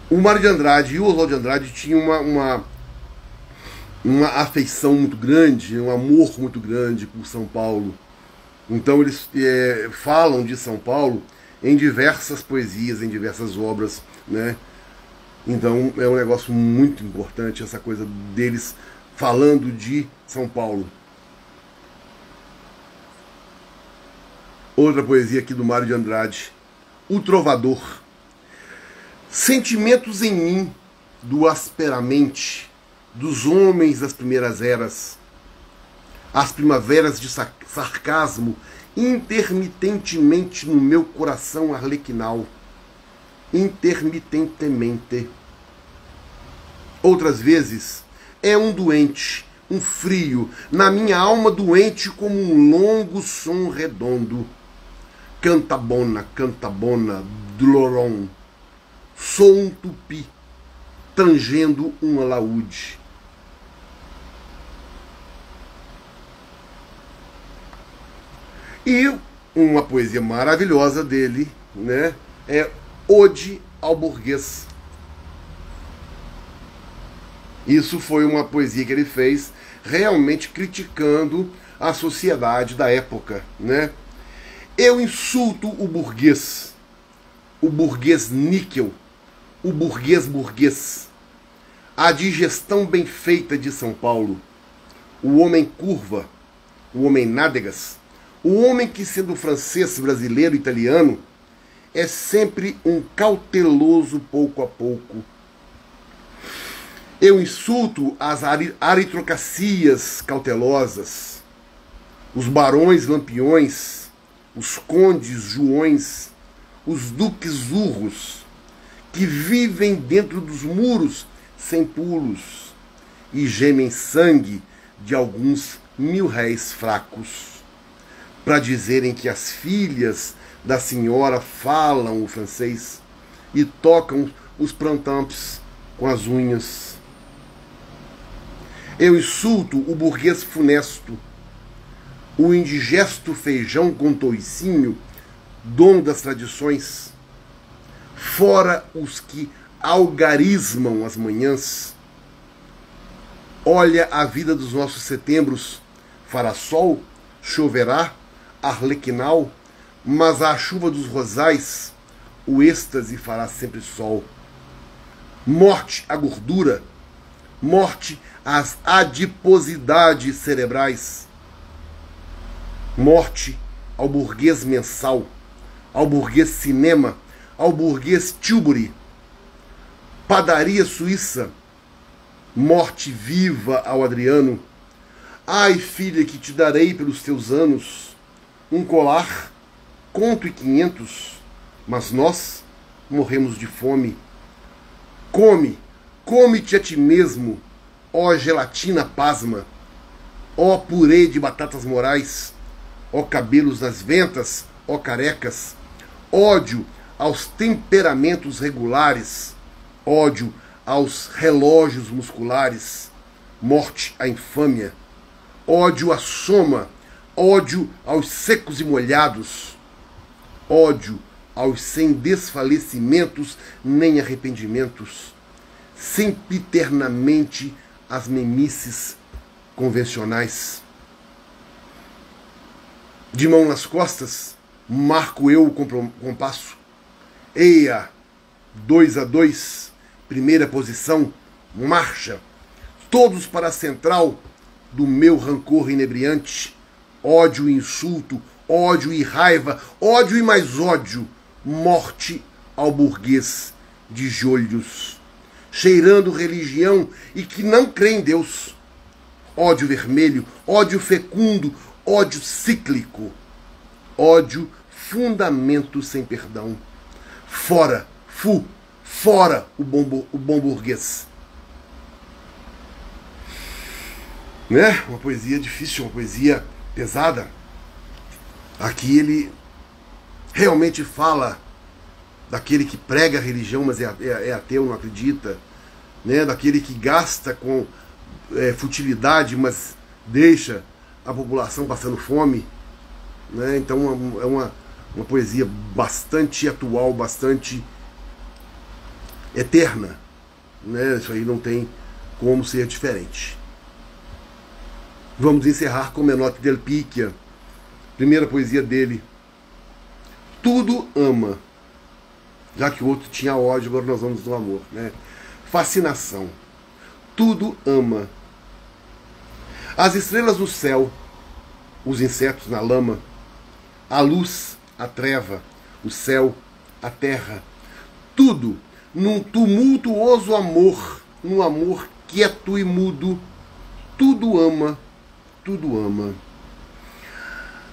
O Mário de Andrade e o Oswald de Andrade tinham uma afeição muito grande, um amor muito grande por São Paulo. Então eles falam de São Paulo em diversas poesias, em diversas obras, né? Então é um negócio muito importante essa coisa deles falando de São Paulo. Outra poesia aqui do Mário de Andrade. O Trovador. Sentimentos em mim do asperamente, dos homens das primeiras eras, as primaveras de sarcasmo intermitentemente no meu coração arlequinal, intermitentemente. Outras vezes é um doente, um frio, na minha alma doente como um longo som redondo. Cantabona, cantabona, doloron. Sou um tupi, tangendo um alaúde. E uma poesia maravilhosa dele, né, é Ode ao Burguês. Isso foi uma poesia que ele fez realmente criticando a sociedade da época, né? Eu insulto o burguês níquel, o burguês, a digestão bem feita de São Paulo, o homem curva, o homem nádegas, o homem que, sendo francês, brasileiro, italiano, é sempre um cauteloso pouco a pouco. Eu insulto as aristocracias cautelosas, os barões lampiões, os condes joões, os duques urros, que vivem dentro dos muros sem pulos e gemem sangue de alguns mil-réis fracos, para dizerem que as filhas da senhora falam o francês e tocam os prantampes com as unhas. Eu insulto o burguês funesto, o indigesto feijão com toicinho, dono das tradições, fora os que algarismam as manhãs. Olha a vida dos nossos setembros, fará sol, choverá, arlequinal, mas a chuva dos rosais, o êxtase fará sempre sol. Morte à gordura, morte às adiposidades cerebrais, morte ao burguês mensal, ao burguês cinema, ao burguês Tilbury, padaria suíça, morte viva ao Adriano. Ai, filha, que te darei pelos teus anos, um colar, conto e 500, mas nós morremos de fome. Come-te a ti mesmo, ó gelatina pasma, ó purê de batatas morais, ó cabelos nas ventas, ó carecas, ódio aos temperamentos regulares, ódio aos relógios musculares, morte à infâmia, ódio à soma, ódio aos secos e molhados, ódio aos sem desfalecimentos nem arrependimentos, sempiternamente as memices convencionais. De mão nas costas, marco eu o compasso. Eia, 2-2, primeira posição, marcha. Todos para a central do meu rancor inebriante. Ódio e insulto, ódio e raiva, ódio e mais ódio. Morte ao burguês de joelhos, cheirando religião e que não crê em Deus. Ódio vermelho, ódio fecundo, ódio cíclico, ódio fundamento sem perdão. Fora, fora o bom burguês. Né? Uma poesia difícil, uma poesia pesada. Aqui ele realmente fala daquele que prega a religião, mas é ateu, não acredita, né? Daquele que gasta com futilidade, mas deixa a população passando fome, né? Então é uma poesia bastante atual, bastante eterna, né? Isso aí não tem como ser diferente. Vamos encerrar com Menotti del Picchia, primeira poesia dele. Tudo ama. Já que o outro tinha ódio, agora nós vamos no amor, né? Fascinação. Tudo ama. As estrelas no céu, os insetos na lama, a luz, a treva, o céu, a terra. Tudo num tumultuoso amor, num amor quieto e mudo. Tudo ama, tudo ama.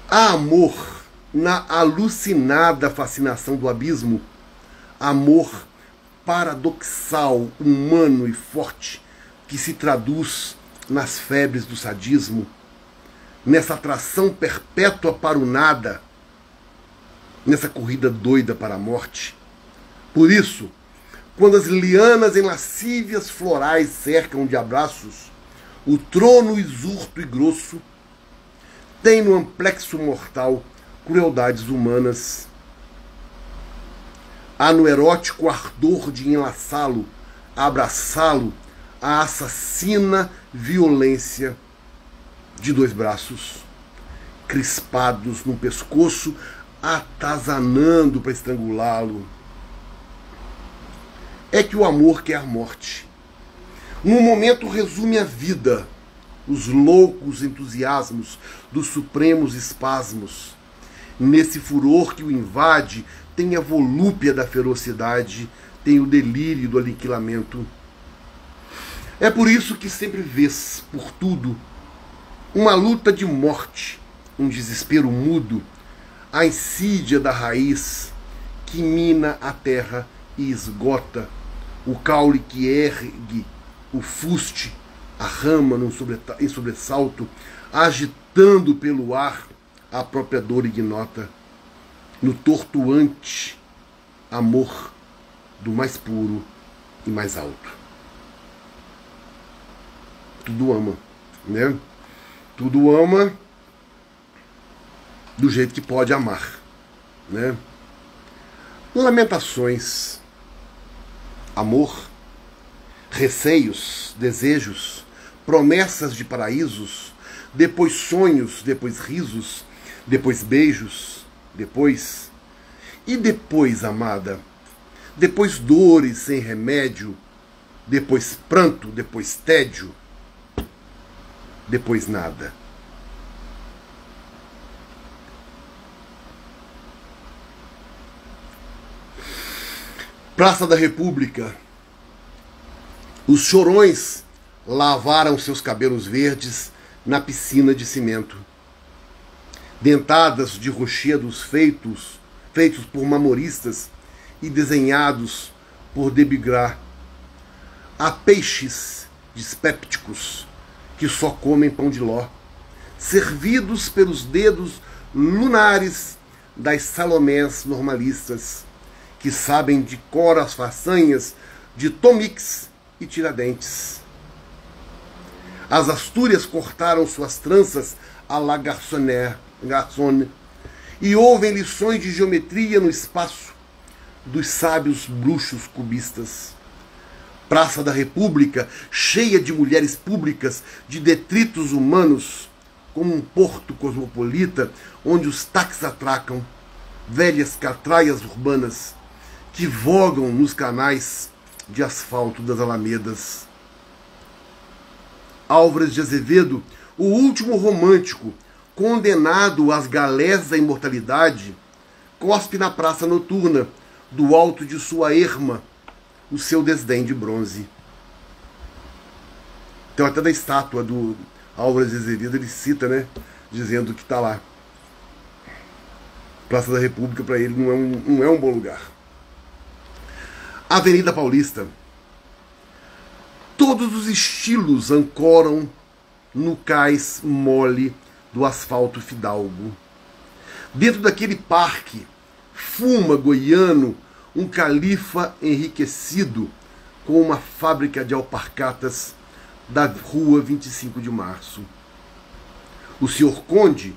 Há amor na alucinada fascinação do abismo. Amor paradoxal, humano e forte, que se traduz nas febres do sadismo, nessa atração perpétua para o nada, nessa corrida doida para a morte. Por isso, quando as lianas em lascívias florais cercam de abraços o trono isurto e grosso, tem no amplexo mortal crueldades humanas. Há no erótico ardor de enlaçá-lo, abraçá-lo, a assassina violência de dois braços, crispados no pescoço, atazanando para estrangulá-lo. É que o amor quer a morte. Num momento resume a vida, os loucos entusiasmos dos supremos espasmos. Nesse furor que o invade, tem a volúpia da ferocidade, tem o delírio do aniquilamento. É por isso que sempre vês, por tudo, uma luta de morte, um desespero mudo, a insídia da raiz que mina a terra e esgota, o caule que ergue o fuste, a rama em sobressalto, agitando pelo ar a própria dor ignota, no tortuante amor do mais puro e mais alto. Tudo ama, né? Tudo ama do jeito que pode amar, né? Lamentações, amor, receios, desejos, promessas de paraísos, depois sonhos, depois risos, depois beijos, depois... E depois, amada? Depois dores sem remédio, depois pranto, depois tédio, depois nada. Praça da República. Os chorões lavaram seus cabelos verdes na piscina de cimento. Dentadas de rochedos feitos por mamoristas e desenhados por Debigrat. Há peixes dispépticos que só comem pão de ló, servidos pelos dedos lunares das Salomés normalistas, que sabem de cor as façanhas de Tomix e Tiradentes. As Astúrias cortaram suas tranças à la Garçonne e ouvem lições de geometria no espaço dos sábios bruxos cubistas. Praça da República, cheia de mulheres públicas, de detritos humanos, como um porto cosmopolita, onde os táxis atracam, velhas catraias urbanas, que vogam nos canais de asfalto das alamedas. Álvares de Azevedo, o último romântico, condenado às galés da imortalidade, cospe na praça noturna, do alto de sua erma, o seu desdém de bronze. Então, até da estátua do Álvares de Azevedo, ele cita, né, dizendo que está lá. Praça da República, para ele, não é um bom lugar. Avenida Paulista. Todos os estilos ancoram no cais mole do asfalto fidalgo. Dentro daquele parque, fuma goiano um califa enriquecido com uma fábrica de alparcatas da rua 25 de março. O senhor Conde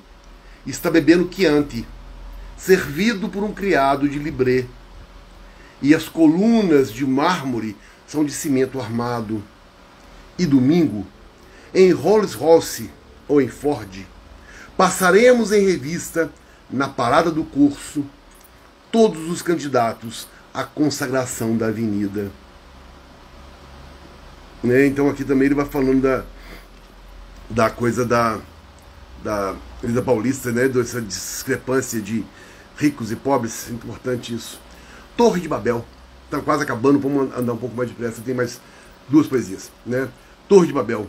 está bebendo Chianti, servido por um criado de libré, e as colunas de mármore são de cimento armado. E domingo, em Rolls-Royce ou em Ford, passaremos em revista, na parada do curso, todos os candidatos à consagração da avenida. Então aqui também ele vai falando da coisa da Avenida Paulista, né? Dessa discrepância de ricos e pobres, importante isso. Torre de Babel, está quase acabando, vamos andar um pouco mais depressa, tem mais duas poesias, né? Torre de Babel.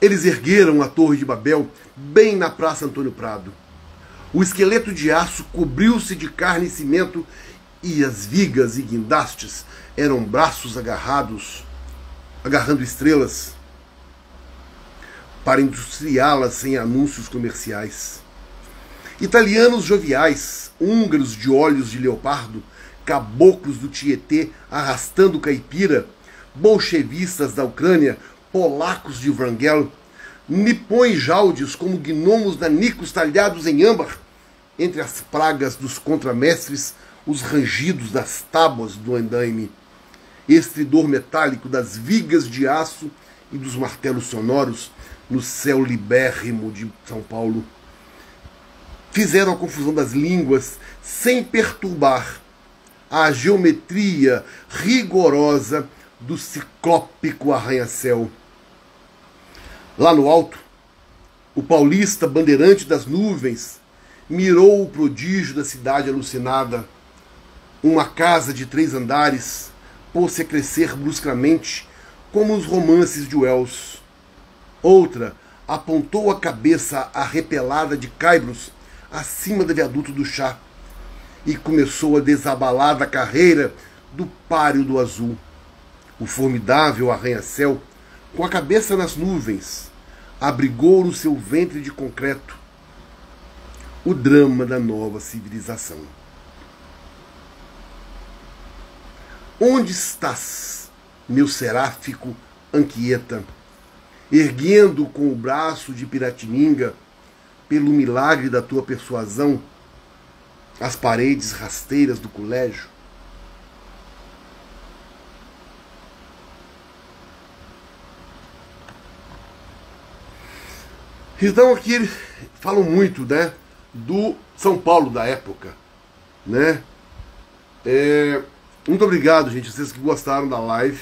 Eles ergueram a Torre de Babel bem na Praça Antônio Prado. O esqueleto de aço cobriu-se de carne e cimento, e as vigas e guindastes eram braços agarrando estrelas, para industriá-las sem anúncios comerciais. Italianos joviais, húngaros de olhos de leopardo, caboclos do Tietê arrastando caipira, bolchevistas da Ucrânia, polacos de Wrangel, nipões jaldes como gnomos nanicos talhados em âmbar, entre as pragas dos contramestres, os rangidos das tábuas do andaime, estridor metálico das vigas de aço e dos martelos sonoros no céu libérrimo de São Paulo. Fizeram a confusão das línguas sem perturbar a geometria rigorosa do ciclópico arranha-céu. Lá no alto, o paulista bandeirante das nuvens mirou o prodígio da cidade alucinada. Uma casa de 3 andares pôs-se a crescer bruscamente, como os romances de Wells. Outra apontou a cabeça arrepelada de caibros acima do viaduto do Chá e começou a desabalar da carreira do páreo do azul. O formidável arranha-céu, com a cabeça nas nuvens, abrigou no seu ventre de concreto o drama da nova civilização. Onde estás, meu seráfico Anquieta, erguendo com o braço de Piratininga, pelo milagre da tua persuasão, as paredes rasteiras do colégio? Então aqui eles falam muito, né, do São Paulo da época, né? Muito obrigado, gente, vocês que gostaram da live,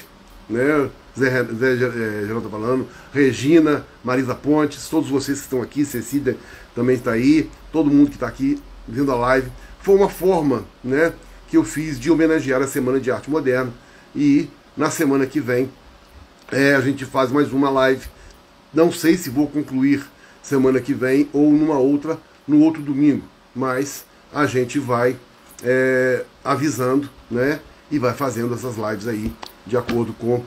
né? Zé Geraldo tá falando, Regina, Marisa Pontes, todos vocês que estão aqui, Cecília também está aí, todo mundo que está aqui vendo a live. Foi uma forma, né, que eu fiz de homenagear a Semana de Arte Moderna, e na semana que vem a gente faz mais uma live. Não sei se vou concluir semana que vem ou no outro domingo, mas a gente vai avisando, né, e vai fazendo essas lives aí de acordo com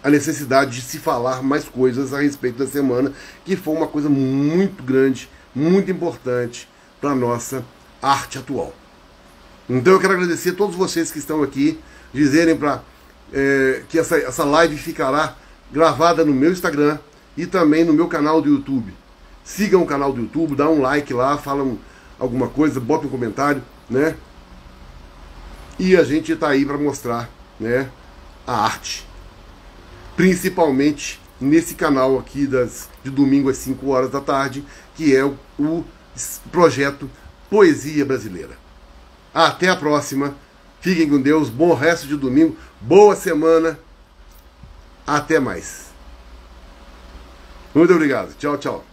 a necessidade de se falar mais coisas a respeito da semana, que foi uma coisa muito grande, muito importante para a nossa arte atual. Então eu quero agradecer a todos vocês que estão aqui, dizerem que essa live ficará gravada no meu Instagram e também no meu canal do YouTube. Sigam o canal do YouTube, dá um like lá, falam alguma coisa, bota um comentário, né? E a gente está aí para mostrar né, a arte. Principalmente nesse canal aqui de domingo às 5 horas da tarde, que é o projeto Poesia Brasileira. Até a próxima. Fiquem com Deus. Bom resto de domingo. Boa semana. Até mais. Muito obrigado. Tchau, tchau.